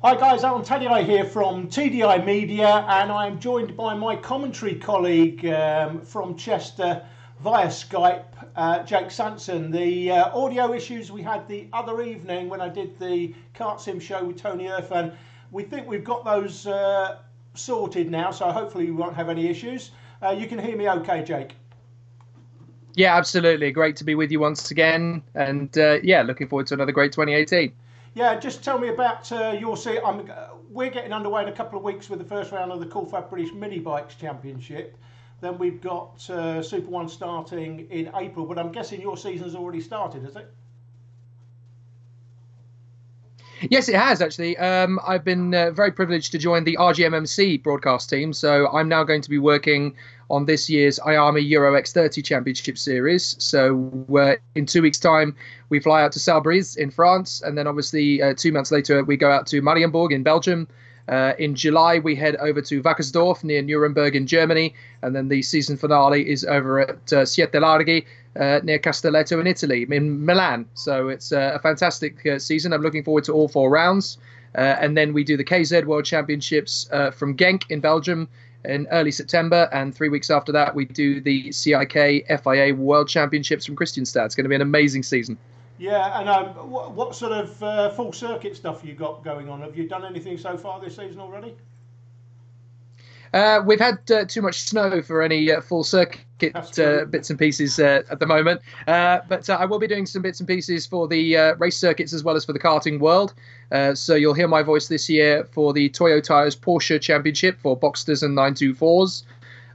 Hi guys, Alan Tadiai here from TDI Media, and I'm joined by my commentary colleague from Chester via Skype, Jake Sanson. The audio issues we had the other evening when I did the KartSim show with Tony Irfan, we think we've got those sorted now, so hopefully we won't have any issues. You can hear me okay, Jake? Yeah, absolutely. Great to be with you once again. And yeah, looking forward to another great 2018. Yeah, just tell me about your seat. We're getting underway in a couple of weeks with the first round of the Coolfab British Mini Bikes Championship. Then we've got Super One starting in April, but I'm guessing your season's already started, has it? Yes, it has actually. I've been very privileged to join the RGMMC broadcast team, so I'm now going to be working on this year's IAMA Euro X30 Championship Series. So in 2 weeks' time, we fly out to Salbris in France, and then obviously 2 months later we go out to Marienburg in Belgium. In July, we head over to Wackersdorf near Nuremberg in Germany, and then the season finale is over at Siete Larghi near Castelletto in Italy, in Milan. So it's a fantastic season. I'm looking forward to all 4 rounds. And then we do the KZ World Championships from Genk in Belgium in early September, and 3 weeks after that we do the CIK FIA World Championships from Kristianstad. It's going to be an amazing season. Yeah, and what sort of full circuit stuff you got going on? Have you done anything so far this season already? We've had too much snow for any full circuit bits and pieces at the moment. But I will be doing some bits and pieces for the race circuits as well as for the karting world. So you'll hear my voice this year for the Toyo Tires Porsche Championship for Boxsters and 924s.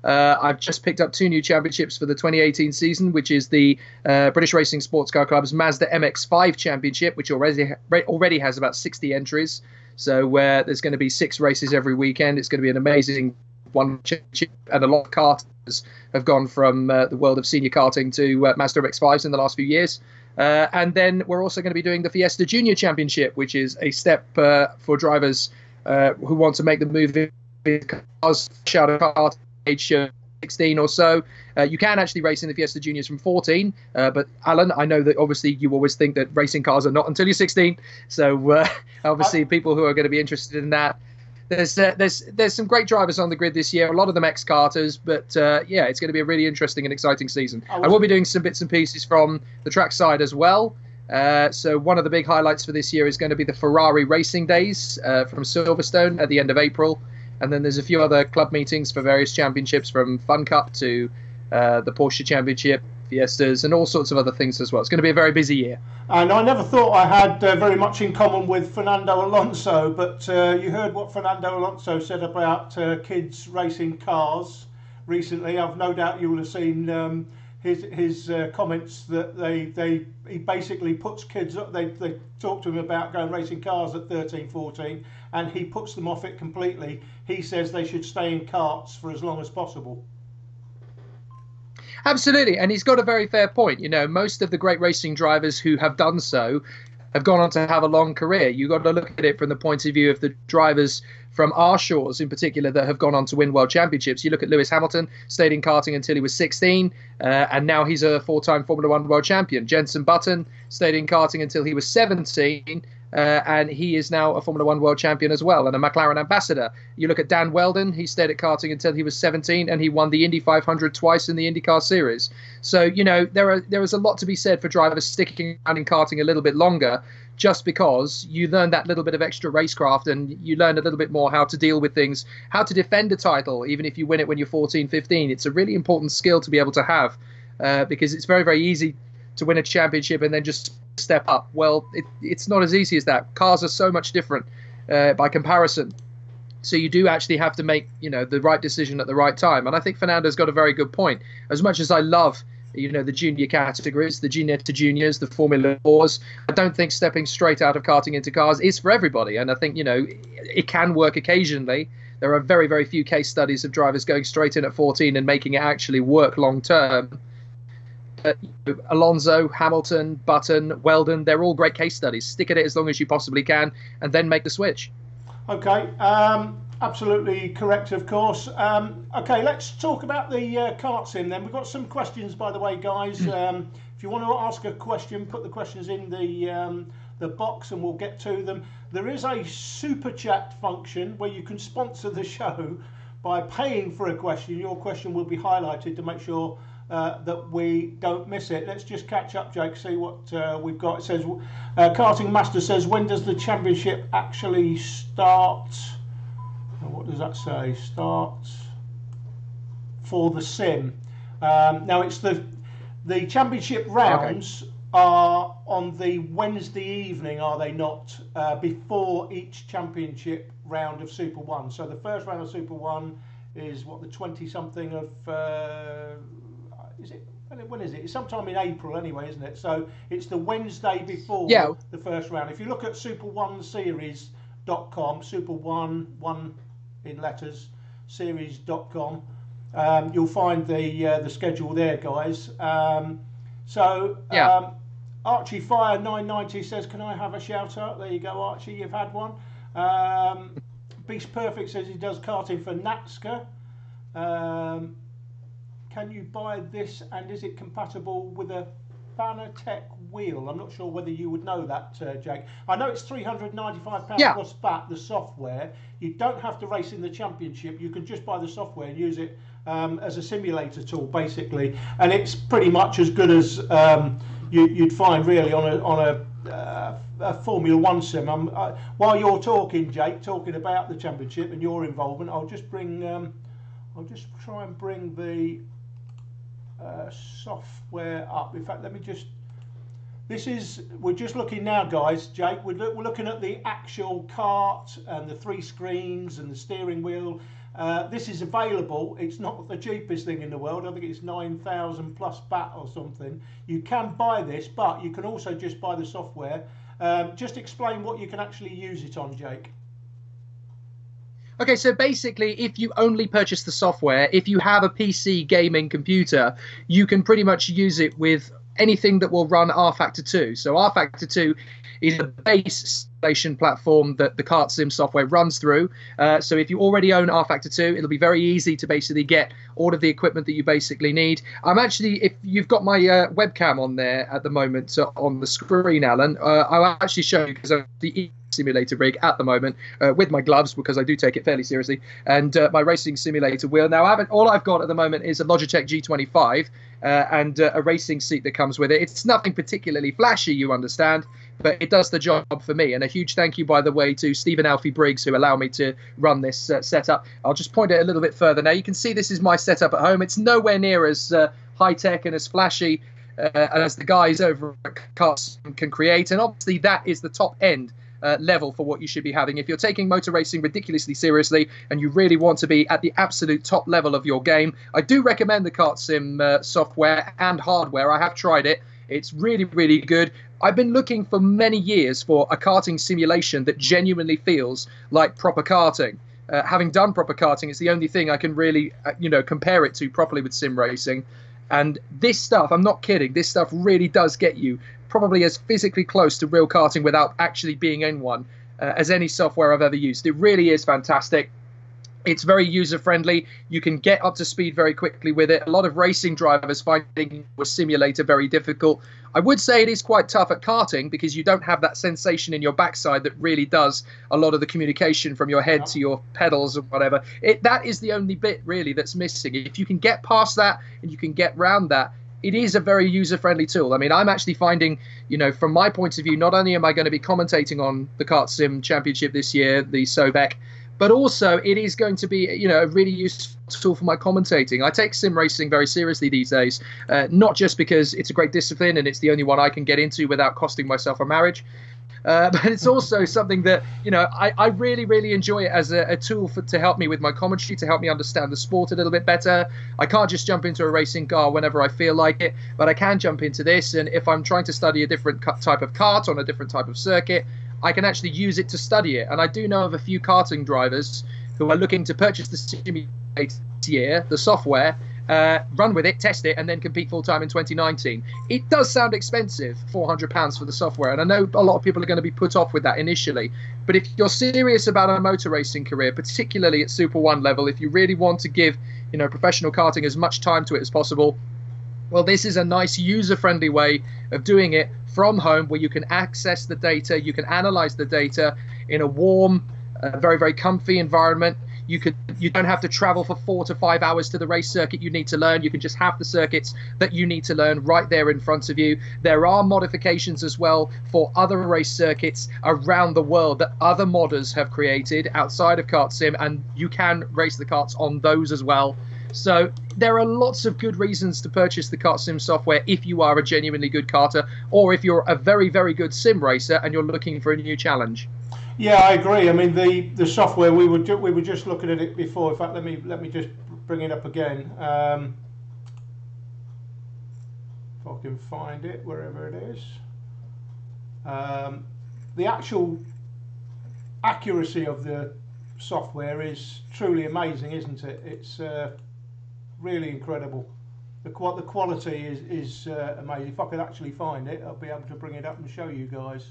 I've just picked up 2 new championships for the 2018 season, which is the British Racing Sports Car Club's Mazda MX-5 Championship, which already has about 60 entries. So there's going to be 6 races every weekend. It's going to be an amazing one championship, and a lot of karters have gone from the world of senior karting to Mazda MX-5s in the last few years. And then we're also going to be doing the Fiesta Junior Championship, which is a step for drivers who want to make the move in cars, shadow kart, age 16 or so. You can actually race in the Fiesta Juniors from 14, but Alan, I know that obviously you always think that racing cars are not until you're 16, so obviously people who are going to be interested in that, there's some great drivers on the grid this year, a lot of them ex-karters, but yeah, it's going to be a really interesting and exciting season. I will be doing some bits and pieces from the track side as well. So one of the big highlights for this year is going to be the Ferrari Racing Days from Silverstone at the end of April. And then there's a few other club meetings for various championships, from Fun Cup to the Porsche Championship, Fiestas, and all sorts of other things as well. It's going to be a very busy year. And I never thought I had very much in common with Fernando Alonso, but you heard what Fernando Alonso said about kids racing cars recently. I've no doubt you will have seen his comments that he basically puts kids up. They talk to him about going racing cars at 13, 14, and he puts them off it completely. He says they should stay in karts for as long as possible. Absolutely, and he's got a very fair point. You know, most of the great racing drivers who have done so have gone on to have a long career. You've got to look at it from the point of view of the drivers from our shores in particular that have gone on to win world championships. You look at Lewis Hamilton, stayed in karting until he was 16, and now he's a 4-time Formula One world champion. Jenson Button stayed in karting until he was 17, and he is now a Formula One world champion as well, and a McLaren ambassador. You look at Dan Weldon, he stayed at karting until he was 17, and he won the Indy 500 twice in the IndyCar Series. So, you know, there is a lot to be said for drivers sticking around in karting a little bit longer, just because you learn that little bit of extra racecraft, and you learn a little bit more how to deal with things, how to defend a title, even if you win it when you're 14, 15. It's a really important skill to be able to have, because it's very, very easy to win a championship and then just step up. Well, it's not as easy as that. Cars are so much different by comparison. So you do actually have to make, you know, the right decision at the right time. And I think Fernando's got a very good point. As much as I love, you know, the junior categories, the junior to juniors, the Formula 4s, I don't think stepping straight out of karting into cars is for everybody. And I think, you know, it can work occasionally. There are very, very few case studies of drivers going straight in at 14 and making it actually work long term. Alonso, Hamilton, Button, Weldon, they're all great case studies. Stick at it as long as you possibly can and then make the switch. Okay, absolutely correct, of course. Okay, let's talk about the KartSim then. We've got some questions, by the way, guys. If you want to ask a question, put the questions in the the box and we'll get to them. There is a super chat function where you can sponsor the show by paying for a question. Your question will be highlighted to make sure that we don't miss it. Let's just catch up, Jake, see what we've got. It says, Karting Master says, when does the championship actually start? What does that say? Starts for the sim. Now it's the championship rounds are on the Wednesday evening, are they not? Before each championship round of Super 1. So the first round of Super 1 is what, the 20-something of is it? When is it? It's sometime in April anyway, isn't it? So it's the Wednesday before the first round. If you look at super1series.com, super1 in letters, series.com, you'll find the schedule there, guys. Archie Fire 990 says, can I have a shout out? There you go, Archie, you've had one. Beast Perfect says he does karting for Natska. Can you buy this, and is it compatible with a Fanatec wheel? I'm not sure whether you would know that, Jake. I know it's £395 plus VAT, the software. You don't have to race in the championship. You can just buy the software and use it as a simulator tool, basically. And it's pretty much as good as you'd find really on a Formula One sim. While you're talking, Jake, talking about the championship and your involvement, I'll just try and bring the software up. In fact, let me just. We're just looking now, guys. Jake, we're looking at the actual kart and the 3 screens and the steering wheel. This is available. It's not the cheapest thing in the world. I think it's 9,000 plus VAT or something. You can buy this, but you can also just buy the software. Just explain what you can actually use it on, Jake. Okay, so basically, if you only purchase the software, if you have a PC gaming computer, you can pretty much use it with anything that will run rFactor 2. So rFactor 2 is the base simulation platform that the KartSim software runs through. So if you already own rFactor 2, it'll be very easy to basically get all of the equipment that you basically need. I'm actually, if you've got my webcam on there at the moment on the screen, Alan, I'll actually show you, because the simulator rig at the moment with my gloves, because I do take it fairly seriously, and my racing simulator wheel. Now all I've got at the moment is a Logitech G25 and a racing seat that comes with it. It's nothing particularly flashy, you understand, but it does the job for me. And a huge thank you, by the way, to Stephen Alfie Briggs, who allowed me to run this setup. I'll just point it a little bit further now. You can see this is my setup at home. It's nowhere near as high-tech and as flashy as the guys over at KartSim can create, and obviously that is the top end level for what you should be having. If you're taking motor racing ridiculously seriously and you really want to be at the absolute top level of your game, I do recommend the KartSim software and hardware. I have tried it. It's really, really good. I've been looking for many years for a karting simulation that genuinely feels like proper karting. Having done proper karting, it's the only thing I can really, compare it to properly with sim racing. And this stuff, I'm not kidding, this stuff really does get you probably as physically close to real karting without actually being in one as any software I've ever used. It really is fantastic. It's very user-friendly. You can get up to speed very quickly with it. A lot of racing drivers finding a simulator very difficult. I would say it is quite tough at karting because you don't have that sensation in your backside that really does a lot of the communication from your head to your pedals or whatever. That is the only bit really that's missing. If you can get past that and you can get round that, it is a very user-friendly tool. I mean, I'm actually finding, from my point of view, not only am I going to be commentating on the KartSim Championship this year, the Sobek, but also it is going to be, a really useful tool for my commentating. I take sim racing very seriously these days, not just because it's a great discipline and it's the only one I can get into without costing myself a marriage, but it's also something that, I really, really enjoy it as a tool to help me with my commentary, to help me understand the sport a little bit better. I can't just jump into a racing car whenever I feel like it, but I can jump into this. And if I'm trying to study a different type of kart on a different type of circuit, I can actually use it to study it. And I do know of a few karting drivers who are looking to purchase the simulator here, the software, run with it, test it, and then compete full-time in 2019. It does sound expensive, £400 for the software, and I know a lot of people are going to be put off with that initially. But if you're serious about a motor racing career, particularly at Super 1 level, if you really want to give professional karting as much time to it as possible, well, this is a nice user-friendly way of doing it from home, where you can access the data, you can analyze the data in a warm, very, very comfy environment. You don't have to travel for 4 to 5 hours to the race circuit you need to learn. You can just have the circuits that you need to learn right there in front of you. There are modifications as well for other race circuits around the world that other modders have created outside of KartSim, and you can race the karts on those as well. So there are lots of good reasons to purchase the KartSim software if you are a genuinely good karter, or if you're a very, very good sim racer and you're looking for a new challenge. Yeah, I agree. I mean, the software, we were just looking at it before. In fact, let me just bring it up again. If I can find it wherever it is. The actual accuracy of the software is truly amazing, isn't it? It's really incredible. The quality is amazing. If I could actually find it, I'll be able to bring it up and show you guys.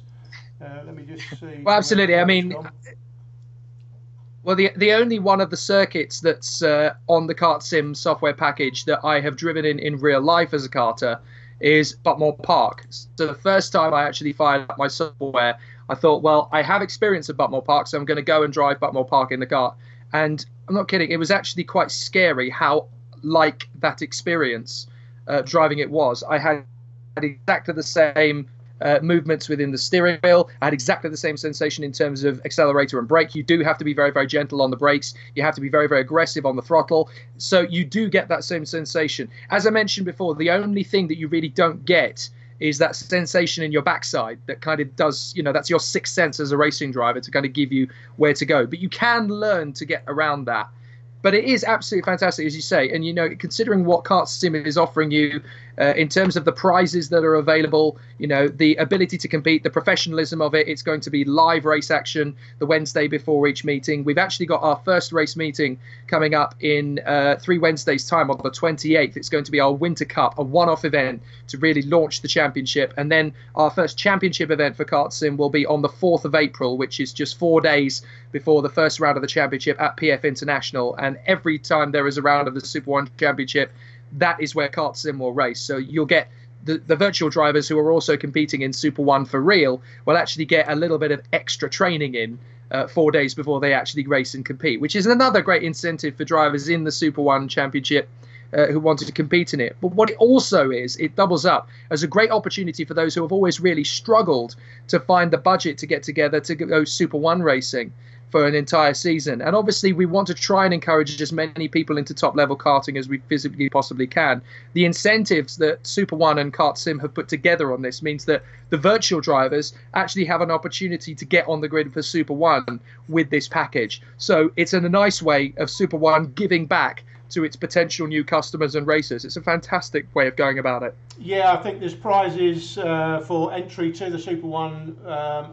Let me just see. Well, absolutely. I mean, well, the only one of the circuits that's on the KartSim software package that I have driven in real life as a karter is Butmore Park. So the first time I actually fired up my software, I thought, well, I have experience at Butmore Park, so I'm going to go and drive Butmore Park in the kart. And I'm not kidding, it was actually quite scary how like that experience driving it was. I had exactly the same movements within the steering wheel. I had exactly the same sensation in terms of accelerator and brake. You do have to be very, very gentle on the brakes. You have to be very, very aggressive on the throttle. So you do get that same sensation. As I mentioned before, the only thing that you really don't get is that sensation in your backside that kind of does, you know, that's your sixth sense as a racing driver to kind of give you where to go. But you can learn to get around that. But it is absolutely fantastic, as you say. And, you know, considering what KartSim is offering you in terms of the prizes that are available, you know, the ability to compete, the professionalism of it, it's going to be live race action the Wednesday before each meeting. We've actually got our first race meeting coming up in 3 Wednesdays' time on the 28th. It's going to be our Winter Cup, a one-off event to really launch the championship. And then our first championship event for KartSim will be on the 4th of April, which is just 4 days before the first round of the championship at PF International. And every time there is a round of the Super 1 Championship, that is where KartSim will race. So you'll get the virtual drivers who are also competing in Super 1 for real will actually get a little bit of extra training in 4 days before they actually race and compete, which is another great incentive for drivers in the Super 1 Championship who wanted to compete in it. But what it also is, it doubles up as a great opportunity for those who have always really struggled to find the budget to get together to go Super 1 racing for an entire season. And obviously we want to try and encourage as many people into top level karting as we physically possibly can. The incentives that Super 1 and KartSim have put together on this means that the virtual drivers actually have an opportunity to get on the grid for Super 1 with this package. So it's in a nice way of Super 1 giving back to its potential new customers and racers. It's a fantastic way of going about it. Yeah, I think there's prizes for entry to the Super 1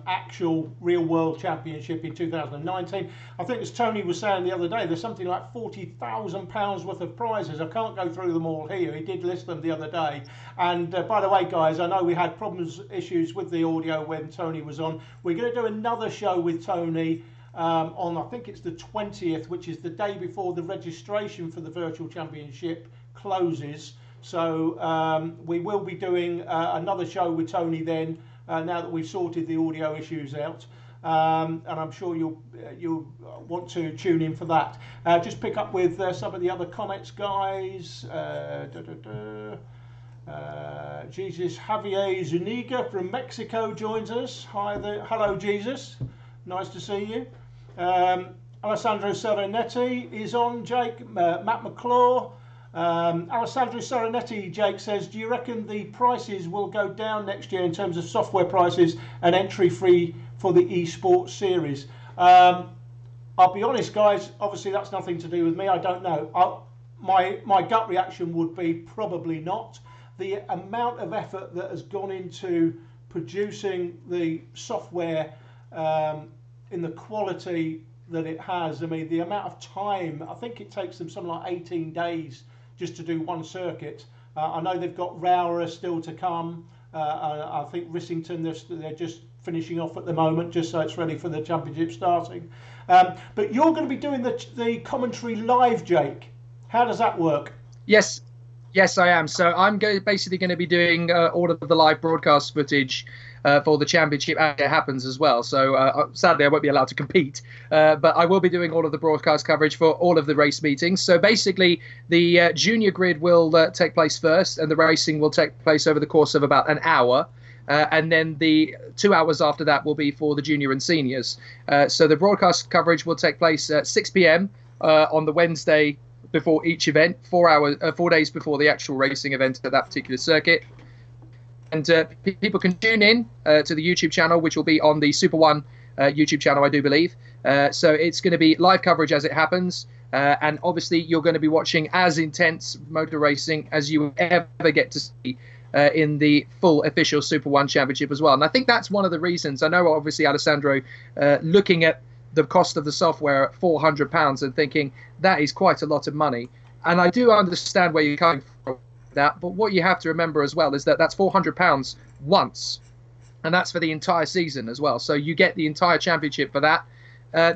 actual real world championship in 2019. I think, as Tony was saying the other day, there's something like £40,000 worth of prizes. I can't go through them all here. He did list them the other day. And by the way, guys, I know we had issues with the audio when Tony was on. We're going to do another show with Tony on, I think it's the 20th, which is the day before the registration for the virtual championship closes. So we will be doing another show with Tony then, now that we've sorted the audio issues out, and I'm sure you'll want to tune in for that. Just pick up with some of the other comments, guys. Jesus Javier Zuniga from Mexico joins us. Hi there. Hello, Jesus. Nice to see you. Alessandro Serenetti is on, Jake. Matt McClure. Alessandro Serenetti, Jake, says, do you reckon the prices will go down next year in terms of software prices and entry fee for the esports series? I'll be honest, guys, obviously that's nothing to do with me. I don't know. My gut reaction would be probably not. The amount of effort that has gone into producing the software in the quality that it has, I mean, the amount of time, I think it takes them something like 18 days just to do one circuit. I know they've got Rowra still to come. I think Rissington, they're just finishing off at the moment, just so it's ready for the championship starting. But you're going to be doing the commentary live, Jake. How does that work? Yes. Yes, I am. So I'm basically going to be doing all of the live broadcast footage for the championship as it happens as well. So sadly, I won't be allowed to compete, but I will be doing all of the broadcast coverage for all of the race meetings. So basically, the junior grid will take place first, and the racing will take place over the course of about an hour. And then the 2 hours after that will be for the junior and seniors. So the broadcast coverage will take place at 6 p.m. On the Wednesday before each event, 4 days before the actual racing event at that particular circuit. And people can tune in to the YouTube channel, which will be on the Super One YouTube channel, I do believe. So it's going to be live coverage as it happens. And obviously, you're going to be watching as intense motor racing as you ever get to see in the full official Super One Championship as well. And I think that's one of the reasons. I know, obviously, Alessandro, looking at the cost of the software at £400 and thinking that is quite a lot of money. And I do understand where you're coming from with that, but what you have to remember as well is that that's £400 once, and that's for the entire season as well. So you get the entire championship for that.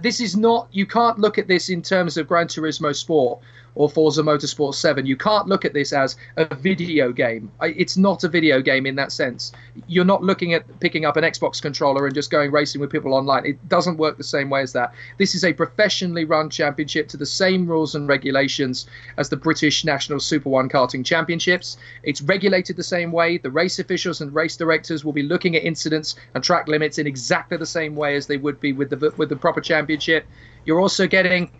This is not, you can't look at this in terms of Gran Turismo Sport or Forza Motorsport 7. You can't look at this as a video game. It's not a video game in that sense. You're not looking at picking up an Xbox controller and just going racing with people online. It doesn't work the same way as that. This is a professionally run championship to the same rules and regulations as the British National Super One Karting Championships. It's regulated the same way. The race officials and race directors will be looking at incidents and track limits in exactly the same way as they would be with the proper championship. You're also getting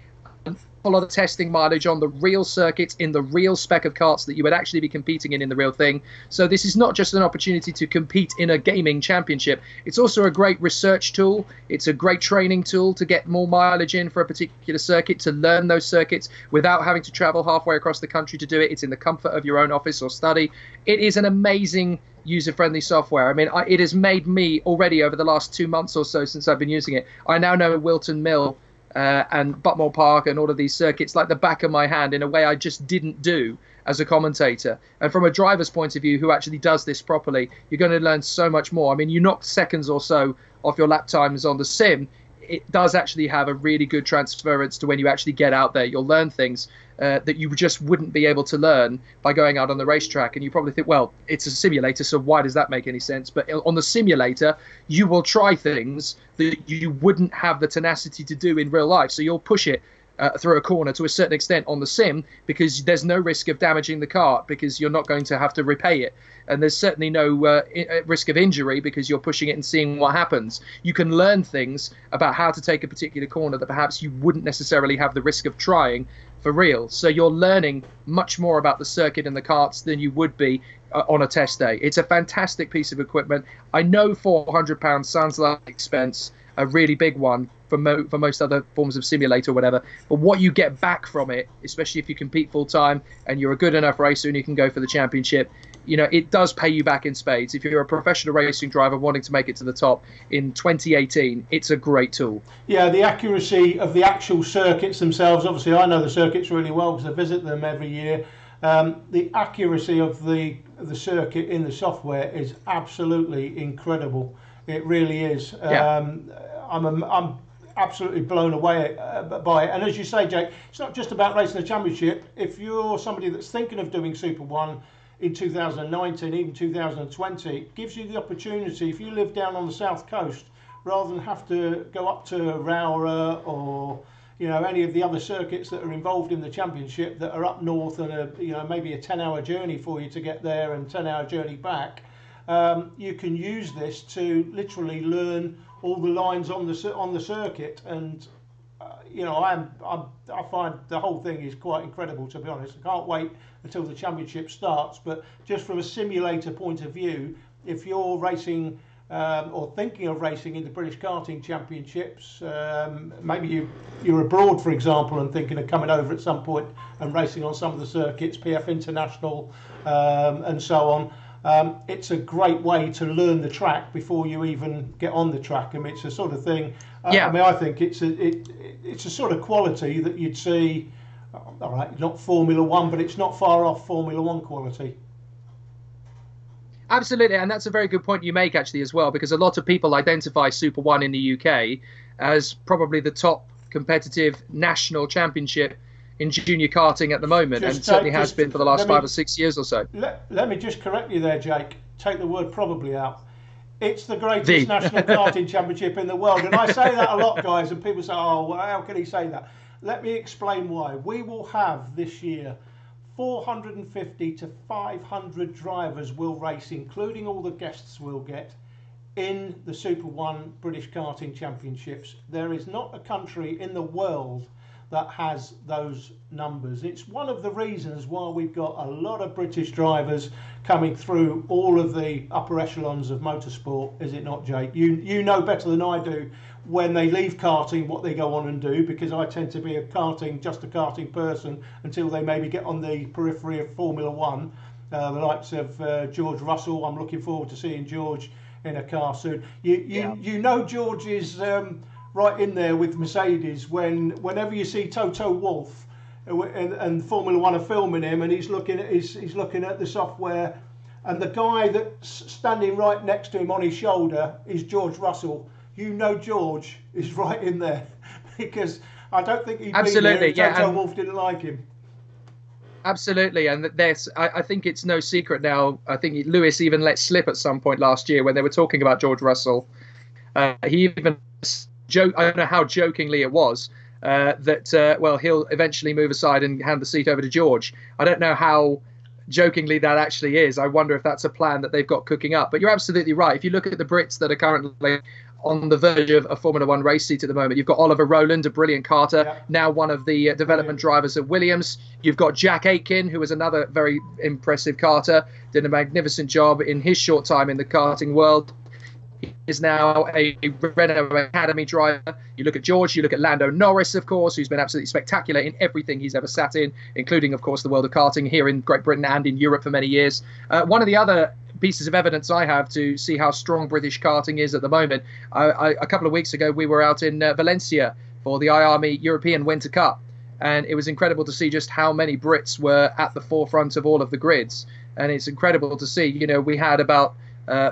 a lot of testing mileage on the real circuits in the real spec of karts that you would actually be competing in the real thing. So this is not just an opportunity to compete in a gaming championship. It's also a great research tool. It's a great training tool to get more mileage in for a particular circuit, to learn those circuits without having to travel halfway across the country to do it. It's in the comfort of your own office or study. It is an amazing user-friendly software. I mean, it has made me already over the last 2 months or so since I've been using it. I now know Wilton Mill and Butmore Park and all of these circuits like the back of my hand in a way I just didn't do as a commentator. And from a driver's point of view who actually does this properly, you're going to learn so much more. I mean, you knock seconds or so off your lap times on the sim. It does actually have a really good transference to when you actually get out there. You'll learn things that you just wouldn't be able to learn by going out on the racetrack. And you probably think, well, it's a simulator, so why does that make any sense? But on the simulator, you will try things that you wouldn't have the tenacity to do in real life. So you'll push it through a corner to a certain extent on the sim because there's no risk of damaging the kart because you're not going to have to repay it. And there's certainly no risk of injury because you're pushing it and seeing what happens. You can learn things about how to take a particular corner that perhaps you wouldn't necessarily have the risk of trying for real. So you're learning much more about the circuit and the karts than you would be on a test day. It's a fantastic piece of equipment. I know £400 sounds like expense, a really big one for most other forms of simulator or whatever, but what you get back from it, especially if you compete full time and you're a good enough racer and you can go for the championship, you know, it does pay you back in spades. If you're a professional racing driver wanting to make it to the top in 2018, it's a great tool. Yeah, the accuracy of the actual circuits themselves, obviously I know the circuits really well because I visit them every year. The accuracy of the circuit in the software is absolutely incredible. It really is. Yeah. I'm absolutely blown away by it. And as you say, Jake, it's not just about racing the championship. If you're somebody that's thinking of doing Super One in 2019, even 2020, it gives you the opportunity, if you live down on the south coast, rather than have to go up to Rowra or any of the other circuits that are involved in the championship that are up north and maybe a 10-hour journey for you to get there and 10-hour journey back. You can use this to literally learn all the lines on the circuit, and I find the whole thing is quite incredible, to be honest. I can't wait until the championship starts. But just from a simulator point of view, if you're racing or thinking of racing in the British Karting Championships, maybe you're abroad, for example, and thinking of coming over at some point and racing on some of the circuits, PF International and so on. It's a great way to learn the track before you even get on the track. I mean, it's a sort of thing. Yeah. I mean, I think it's a sort of quality that you'd see. All right, not Formula One, but it's not far off Formula One quality. Absolutely, and that's a very good point you make actually as well, because a lot of people identify Super One in the UK as probably the top competitive national championship in junior karting at the moment, and certainly has been for the last 5 or 6 years or so. Let me just correct you there, Jake. Take the word probably out. It's the greatest national karting championship in the world. And I say that a lot, guys, and people say, oh, well, how can he say that? Let me explain why. We will have this year 450 to 500 drivers will race, including all the guests we'll get, in the Super 1 British Karting Championships. There is not a country in the world that has those numbers. It's one of the reasons why we've got a lot of British drivers coming through all of the upper echelons of motorsport, is it not, Jake? You know better than I do when they leave karting what they go on and do, because I tend to be just a karting person until they maybe get on the periphery of Formula One. The likes of George Russell. I'm looking forward to seeing George in a car soon. You know George is right in there with Mercedes whenever you see Toto Wolff and Formula One are filming him, and he's looking at the software, and the guy that's standing right next to him on his shoulder is George Russell. You know George is right in there because I don't think he'd be there if Toto Wolff didn't like him. Absolutely, and I think it's no secret now. I think Lewis even let slip at some point last year when they were talking about George Russell. He even I don't know how jokingly it was, that he'll eventually move aside and hand the seat over to George. I don't know how jokingly that actually is. I wonder if that's a plan that they've got cooking up. But you're absolutely right. If you look at the Brits that are currently on the verge of a Formula One race seat at the moment, you've got Oliver Rowland, a brilliant karter, now one of the development drivers at Williams. You've got Jack Aitken, who is another very impressive karter, did a magnificent job in his short time in the karting world. He is now a Renault Academy driver. You look at George, you look at Lando Norris, of course, who's been absolutely spectacular in everything he's ever sat in, including, of course, the world of karting here in Great Britain and in Europe for many years. One of the other pieces of evidence I have to see how strong British karting is at the moment, a couple of weeks ago, we were out in Valencia for the iArmy European Winter Cup, and it was incredible to see just how many Brits were at the forefront of all of the grids. And it's incredible to see, we had about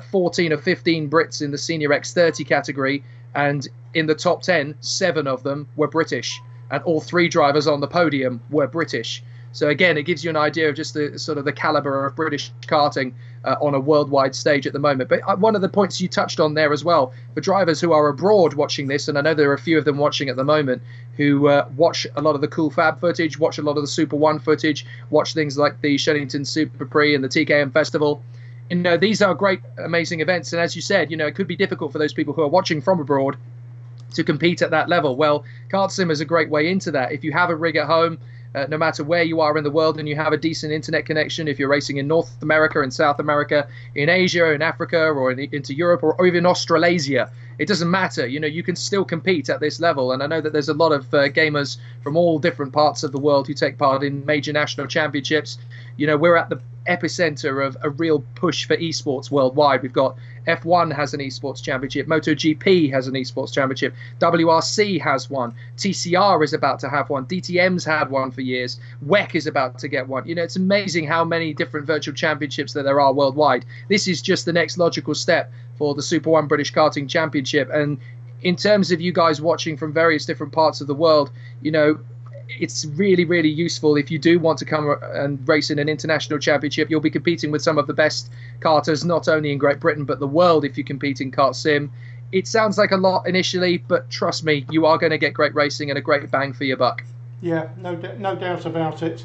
14 or 15 Brits in the senior X30 category, and in the top 10, 7 of them were British, and all 3 drivers on the podium were British. So again, it gives you an idea of just the sort of the caliber of British karting on a worldwide stage at the moment. But one of the points you touched on there as well, for drivers who are abroad watching this, and I know there are a few of them watching at the moment, who watch a lot of the Cool Fab footage, watch a lot of the Super 1 footage, watch things like the Shellington Super Prix and the TKM Festival. These are great, amazing events. And as you said, it could be difficult for those people who are watching from abroad to compete at that level. Well, KartSim is a great way into that. If you have a rig at home, no matter where you are in the world, and you have a decent internet connection, if you're racing in North America, in South America, in Asia, in Africa, or into Europe, or even Australasia, it doesn't matter. You can still compete at this level. And I know that there's a lot of gamers from all different parts of the world who take part in major national championships. We're at the epicenter of a real push for esports worldwide. We've got F1 has an esports championship, MotoGP has an esports championship, WRC has one, TCR is about to have one, DTM's had one for years, WEC is about to get one. It's amazing how many different virtual championships that there are worldwide. This is just the next logical step for the Super 1 British Karting Championship. And in terms of you guys watching from various different parts of the world, it's really, really useful if you do want to come and race in an international championship. You'll be competing with some of the best karters, not only in Great Britain, but the world if you compete in KartSim. It sounds like a lot initially, but trust me, you are going to get great racing and a great bang for your buck. Yeah, no doubt about it.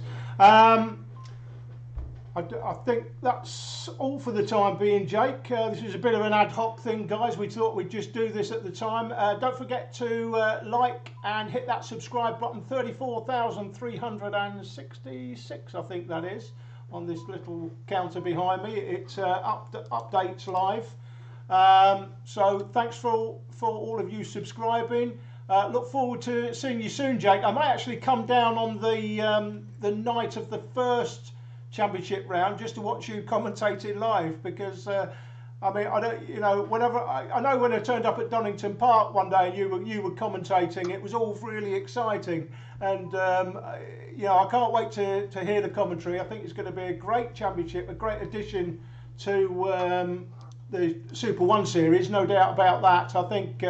I think that's all for the time being, Jake. This is a bit of an ad hoc thing, guys. We thought we'd just do this at the time. Don't forget to like and hit that subscribe button. 34,366, I think that is, on this little counter behind me. It updates live. So thanks for all of you subscribing. Look forward to seeing you soon, Jake. I might actually come down on the night of the first championship round just to watch you commentating live, because I don't, whenever I know when I turned up at Donington Park one day and you were commentating, it was all really exciting, and I can't wait to hear the commentary. I think it's going to be a great championship, a great addition to the Super 1 series, no doubt about that. I think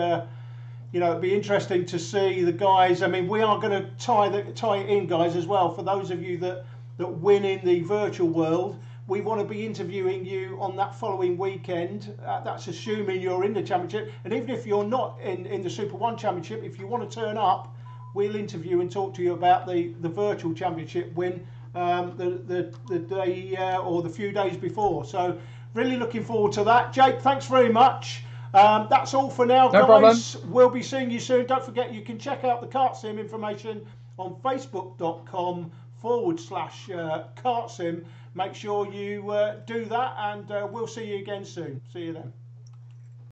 you know, it'd be interesting to see the guys. I mean, we are going to tie it in, guys, as well. For those of you that win in the virtual world, we want to be interviewing you on that following weekend. That's assuming you're in the championship, and even if you're not in the Super One Championship, if you want to turn up, we'll interview and talk to you about the virtual championship win the day or the few days before. So really looking forward to that. Jake, thanks very much. That's all for now, no guys. problem. We'll be seeing you soon. Don't forget, you can check out the KartSim information on facebook.com/KartSim. Make sure you do that, and we'll see you again soon. See you then.